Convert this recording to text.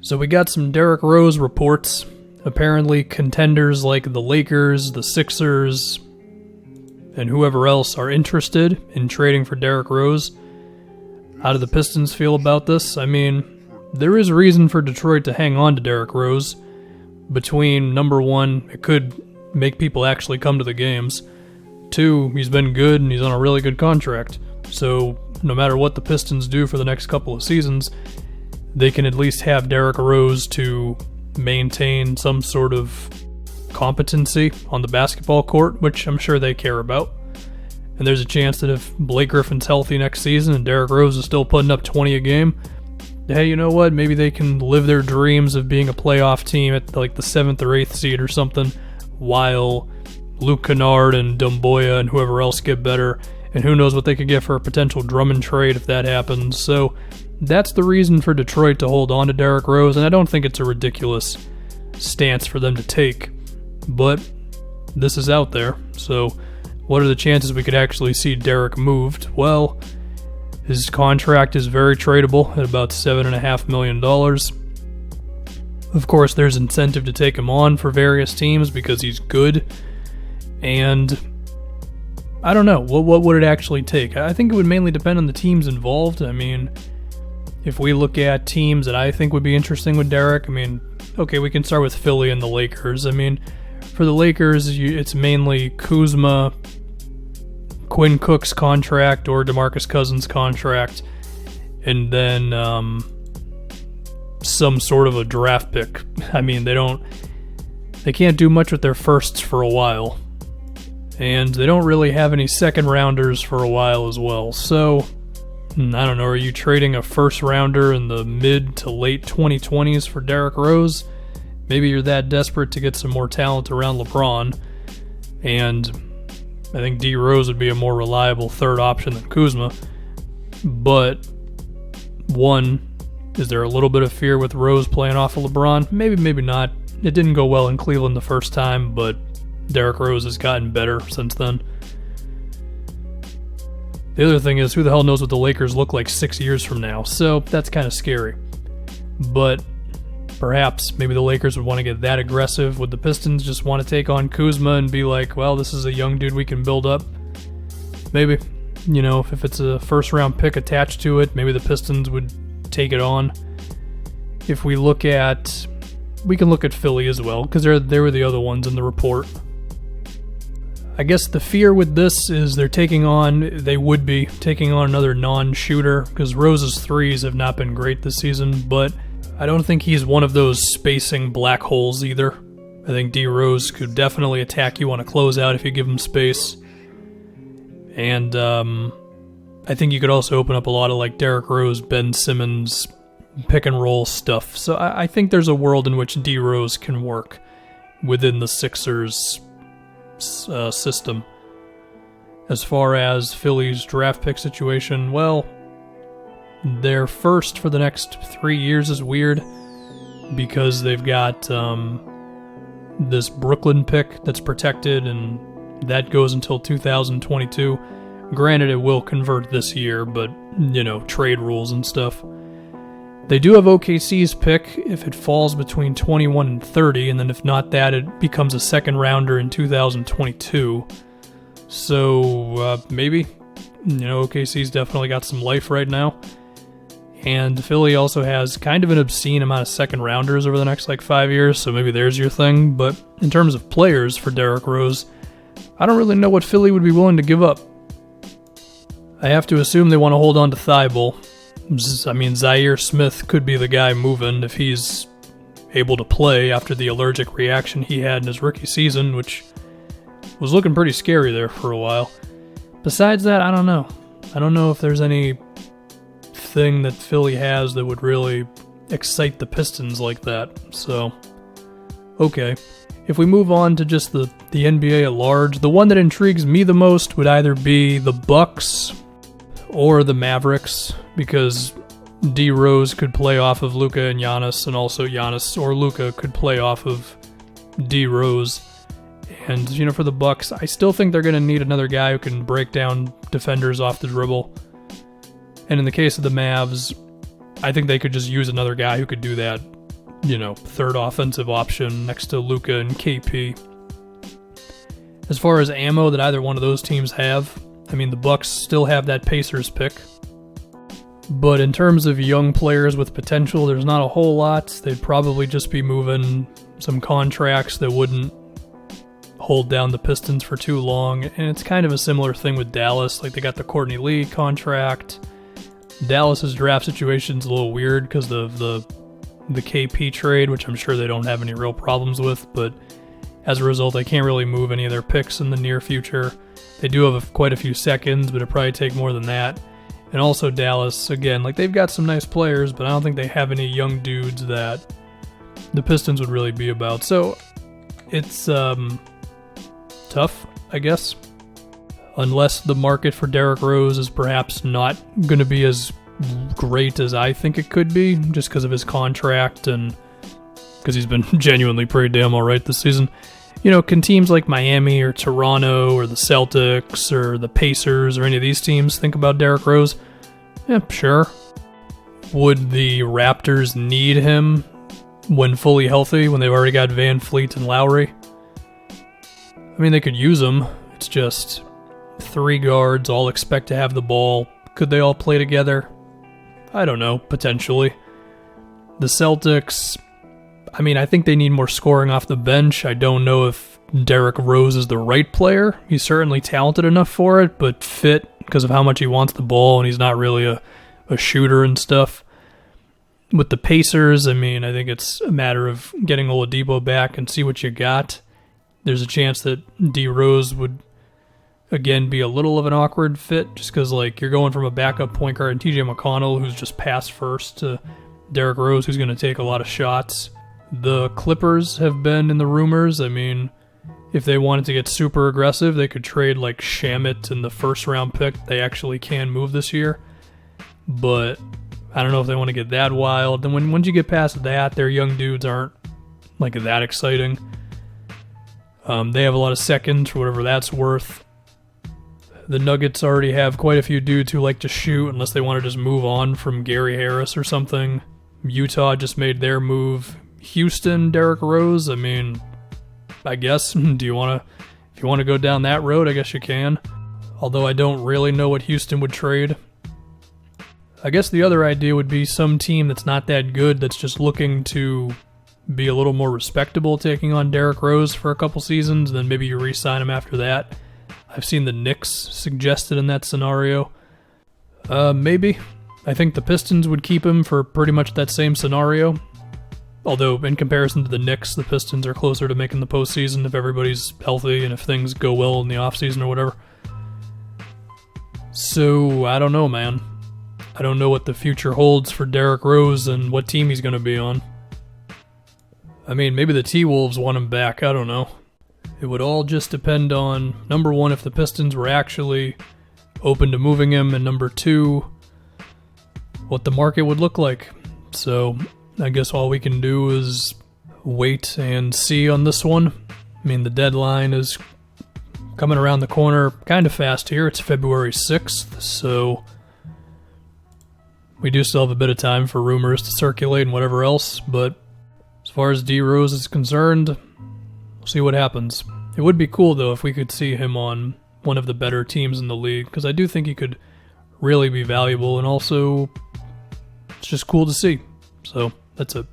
So we got some Derrick Rose reports. Apparently contenders like the Lakers, the Sixers, and whoever else are interested in trading for Derrick Rose. How do the Pistons feel about this? I mean, there is reason for Detroit to hang on to Derrick Rose. Between, number one, it could make people actually come to the games. Two, he's been good and he's on a really good contract. So no matter what the Pistons do for the next couple of seasons, they can at least have Derrick Rose to maintain some sort of competency on the basketball court, which I'm sure they care about. And there's a chance that if Blake Griffin's healthy next season and Derrick Rose is still putting up 20 a game, hey, you know what? Maybe they can live their dreams of being a playoff team at like the 7th or 8th seed or something, while Luke Kennard and Dumboya and whoever else get better. And who knows what they could get for a potential Drummond trade if that happens. So that's the reason for Detroit to hold on to Derrick Rose, and I don't think it's a ridiculous stance for them to take. But this is out there, so what are the chances we could actually see Derrick moved? Well, his contract is very tradable at about $7.5 million. Of course, there's incentive to take him on for various teams because he's good. And I don't know, what would it actually take? I think it would mainly depend on the teams involved. I mean, if we look at teams that I think would be interesting with Derrick, I mean, okay, we can start with Philly and the Lakers. I mean, for the Lakers, it's mainly Kuzma, Quinn Cook's contract or DeMarcus Cousins' contract, and then some sort of a draft pick. I mean, they can't do much with their firsts for a while, and they don't really have any second rounders for a while as well. So I don't know, are you trading a first rounder in the mid to late 2020s for Derrick Rose? Maybe you're that desperate to get some more talent around LeBron, and I think D. Rose would be a more reliable third option than Kuzma. But, one, is there a little bit of fear with Rose playing off of LeBron? Maybe, maybe not. It didn't go well in Cleveland the first time, but Derrick Rose has gotten better since then. The other thing is, who the hell knows what the Lakers look like 6 years from now, so that's kind of scary. But perhaps maybe the Lakers would want to get that aggressive. Would the Pistons just want to take on Kuzma and be like, well, this is a young dude we can build up? Maybe. You know, if it's a first-round pick attached to it, maybe the Pistons would take it on. If we look at... we can look at Philly as well, because they were the other ones in the report. I guess the fear with this is they would be taking on another non-shooter, because Rose's threes have not been great this season, but I don't think he's one of those spacing black holes either. I think D. Rose could definitely attack you on a closeout if you give him space. And I think you could also open up a lot of like Derrick Rose, Ben Simmons, pick and roll stuff. So I think there's a world in which D. Rose can work within the Sixers system. As far as Philly's draft pick situation, well, their first for the next 3 years is weird because they've got this Brooklyn pick that's protected, and that goes until 2022. Granted, it will convert this year, but, you know, trade rules and stuff. They do have OKC's pick if it falls between 21 and 30, and then if not that, it becomes a second rounder in 2022. So, maybe. You know, OKC's definitely got some life right now. And Philly also has kind of an obscene amount of second rounders over the next 5 years, so maybe there's your thing. But in terms of players for Derrick Rose, I don't really know what Philly would be willing to give up. I have to assume they want to hold on to Thibault. I mean, Zaire Smith could be the guy moving if he's able to play after the allergic reaction he had in his rookie season, which was looking pretty scary there for a while. Besides that, I don't know. I don't know if there's any thing that Philly has that would really excite the Pistons like that. So, okay. If we move on to just the NBA at large, the one that intrigues me the most would either be the Bucks or the Mavericks, because D. Rose could play off of Luka and Giannis, and also Giannis or Luka could play off of D. Rose. And, you know, for the Bucks, I still think they're going to need another guy who can break down defenders off the dribble. And in the case of the Mavs, I think they could just use another guy who could do that third offensive option next to Luka and KP. As far as ammo that either one of those teams have, the Bucks still have that Pacers pick. But in terms of young players with potential, there's not a whole lot. They'd probably just be moving some contracts that wouldn't hold down the Pistons for too long. And it's kind of a similar thing with Dallas. Like, they got the Courtney Lee contract. Dallas's draft situation's a little weird because of the KP trade, which I'm sure they don't have any real problems with. But as a result, they can't really move any of their picks in the near future. They do have quite a few seconds, but it'd probably take more than that. And also Dallas, again, they've got some nice players, but I don't think they have any young dudes that the Pistons would really be about. So it's tough, I guess. Unless the market for Derrick Rose is perhaps not going to be as great as I think it could be, just because of his contract and because he's been genuinely pretty damn all right this season. Can teams like Miami or Toronto or the Celtics or the Pacers or any of these teams think about Derrick Rose? Yeah, sure. Would the Raptors need him when fully healthy, when they've already got Van Fleet and Lowry? They could use him. It's just 3 guards, all expect to have the ball. Could they all play together? I don't know, potentially. The Celtics, I think they need more scoring off the bench. I don't know if Derrick Rose is the right player. He's certainly talented enough for it, but fit because of how much he wants the ball, and he's not really a shooter and stuff. With the Pacers, I think it's a matter of getting Oladipo back and see what you got. There's a chance that D. Rose would, again, be a little of an awkward fit, just because, you're going from a backup point guard and TJ McConnell, who's just pass first, to Derrick Rose, who's going to take a lot of shots. The Clippers have been in the rumors. If they wanted to get super aggressive, they could trade Shamet and the first round pick they actually can move this year. But I don't know if they want to get that wild. And once you get past that, their young dudes aren't that exciting. They have a lot of seconds for whatever that's worth. The Nuggets already have quite a few dudes who like to shoot unless they want to just move on from Gary Harris or something. Utah just made their move. Houston, Derrick Rose, I guess. If you want to go down that road, I guess you can. Although I don't really know what Houston would trade. I guess the other idea would be some team that's not that good, that's just looking to be a little more respectable, taking on Derrick Rose for a couple seasons, then maybe you re-sign him after that. I've seen the Knicks suggested in that scenario. Maybe. I think the Pistons would keep him for pretty much that same scenario. Although, in comparison to the Knicks, the Pistons are closer to making the postseason if everybody's healthy and if things go well in the offseason or whatever. So, I don't know, man. I don't know what the future holds for Derrick Rose and what team he's going to be on. Maybe the T-Wolves want him back, I don't know. It would all just depend on, number one, if the Pistons were actually open to moving him, and number two, what the market would look like. So, I guess all we can do is wait and see on this one. The deadline is coming around the corner kind of fast here. It's February 6th, so we do still have a bit of time for rumors to circulate and whatever else, but as far as D. Rose is concerned, we'll see what happens. It would be cool, though, if we could see him on one of the better teams in the league, because I do think he could really be valuable, and also it's just cool to see. So, that's it.